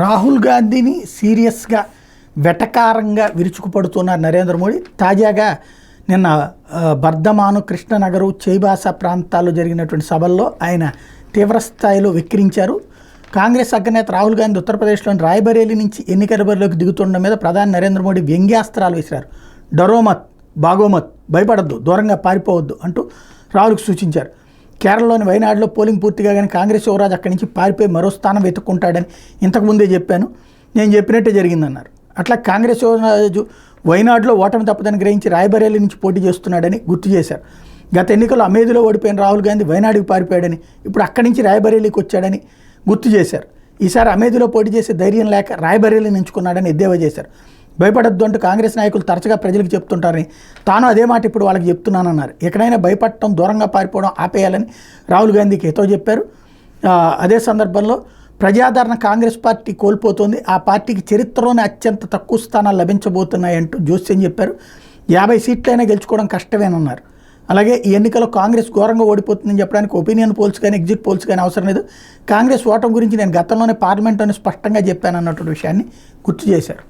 రాహుల్ గాంధీని సీరియస్గా వెటకారంగా విరుచుకుపడుతున్నారు నరేంద్ర మోడీ. తాజాగా నిన్న బర్ధమాను, కృష్ణనగరు, చైబాసా ప్రాంతాల్లో జరిగినటువంటి సభల్లో ఆయన తీవ్రస్థాయిలో వెక్కిరించారు. కాంగ్రెస్ అగ్రనేత రాహుల్ గాంధీ ఉత్తరప్రదేశ్లోని రాయ్బరేలీ నుంచి ఎన్నికల బరిలోకి దిగుతుండడం మీద ప్రధాని నరేంద్ర మోడీ వ్యంగ్యాస్త్రాలు విసిరారు. డరోమత్, బాగోమత్, భయపడద్దు, దూరంగా పారిపోవద్దు అంటూ రాహుల్కి సూచించారు. కేరళలోని వైనాడులో పోలింగ్ పూర్తిగా కానీ కాంగ్రెస్ యువరాజు అక్కడి నుంచి పారిపోయి మరో స్థానం వెతుక్కుంటాడని ఇంతకుముందే చెప్పాను, నేను చెప్పినట్టే జరిగిందన్నారు. అట్లా కాంగ్రెస్ యువరాజు వైనాడులో ఓటమి తప్పదని గ్రహించి రాయ్బరేలీ నుంచి పోటీ చేస్తున్నాడని గుర్తు చేశారు. గత ఎన్నికల్లో అమేధిలో ఓడిపోయిన రాహుల్ గాంధీ వైనాడుకి పారిపోయాడని, ఇప్పుడు అక్కడి నుంచి రాయ్బరేలీకి వచ్చాడని గుర్తు చేశారు. ఈసారి అమేధిలో పోటీ చేసే ధైర్యం లేక రాయ్బరేలీని ఎంచుకున్నాడని ఎద్దేవా చేశారు. భయపడద్దు అంటూ కాంగ్రెస్ నాయకులు తరచుగా ప్రజలకు చెప్తుంటారని, తాను అదే మాట ఇప్పుడు వాళ్ళకి చెప్తున్నానన్నారు. ఎక్కడైనా భయపడటం, దూరంగా పారిపోవడం ఆపేయాలని రాహుల్ గాంధీకి హితవు చెప్పారు. అదే సందర్భంలో ప్రజాదరణ కాంగ్రెస్ పార్టీ కోల్పోతోంది, ఆ పార్టీకి చరిత్రలోనే అత్యంత తక్కువ స్థానాలు లభించబోతున్నాయంటూ జోస్యం చెప్పారు. 50 సీట్లైనా గెలుచుకోవడం కష్టమేనన్నారు. అలాగే ఈ ఎన్నికల్లో కాంగ్రెస్ ఘోరంగా ఓడిపోతుందని చెప్పడానికి ఒపీనియన్ పోల్స్ కానీ ఎగ్జిట్ పోల్స్ కానీ అవసరం లేదు, కాంగ్రెస్ ఓటమి గురించి నేను గతంలోనే పార్లమెంట్లోనే స్పష్టంగా చెప్పాను అన్నటువంటి విషయాన్ని గుర్తు చేశారు.